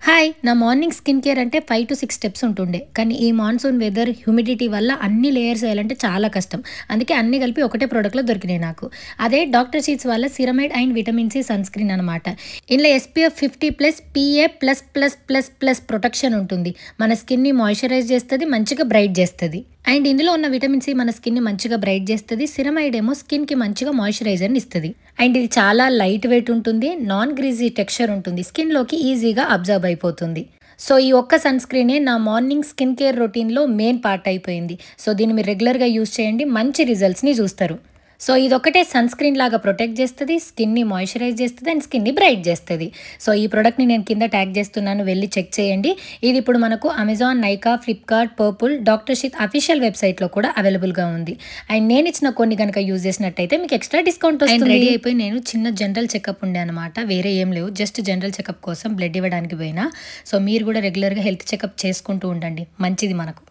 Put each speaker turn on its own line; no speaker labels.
Hi! నా morning skin care అంటే 5-6 steps ఉంటుండే. కానీ ఈ మాన్సూన్ వెదర్, హ్యూమిడిటీ వల్ల అన్ని లేయర్స్ ఏయాలంటే చాలా కష్టం. అందుకే అన్నీ కలిపి ఒకటే ప్రొడక్ట్‌లో దొరికినాయి నాకు. అదే డాక్టర్ షీట్స్ వాళ్ళ ceramide and vitamin C sunscreen అనమాట. ఇందులో ఎస్‌పీఎఫ్ 50+ PA++++ ప్రొటెక్షన్ ఉంటుంది. మన స్కిన్‌ని మాయిశ్చరైజ్ చేస్తది, మంచిగా బ్రైట్ చేస్తది. అండ్ ఇందులో ఉన్న విటమిన్ సి మన స్కిన్‌ని మంచిగా బ్రైట్ చేస్తది. సిరమైడ్ ఏమో స్కిన్‌కి మంచిగా మాయిశ్చరైజర్‌ని ఇస్తది. అండ్ ఇది చాలా లైట్ వెయిట్ ఉంటుంది. నాన్ గ్రీజీ టెక్స్చర్ ఉంటుంది. స్కిన్‌లోకి ఈజీగా అబ్జర్బ్ అయిపోతుంది. సో ఈ ఒక్క సన్ స్క్రీనే నా మార్నింగ్ స్కిన్ కేర్ రొటీన్‌లో మెయిన్ పార్ట్ అయిపోయింది. సో దీన్ని మీరు రెగ్యులర్‌గా యూజ్ చేయండి. మంచి రిజల్ట్స్‌ని చూస్తారు. సో ఇదొక్కటే సన్ స్క్రీన్ లాగా ప్రొటెక్ట్ చేస్తది. స్కిన్‌ని మాయిశ్చరైజ్ చేస్తది అండ్ స్కిన్‌ని బ్రైట్ చేస్తది. సో ఈ ప్రొడక్ట్‌ని నేను కింద ట్యాగ్ చేస్తున్నాను. వెళ్లి చెక్ చేయండి. ఇది ఇప్పుడు మనకు Amazon, Nykaa, Flipkart, purple, doctor sheet official వెబ్‌సైట్‌లో కూడా అవైలబుల్‌గా ఉంది. అండ్ నేను ఇచ్చిన కొన్ని గనుక యూజ్ చేసినట్టయితే మీకు ఎక్స్ట్రా డిస్కౌంట్ వస్తుంది. రెడీ అయిపోయి నేను చిన్న జనరల్ చెకప్ ఉండే అనమాట. వేరే ఏం లేవు. జస్ట్ జనరల్ చెకప్ కోసం బ్లడ్ ఇవ్వడానికి పోయినా. సో మీరు కూడా రెగ్యులర్‌గా హెల్త్ చెకప్ చేసుకుంటూ ఉండండి. మంచిది మనకు.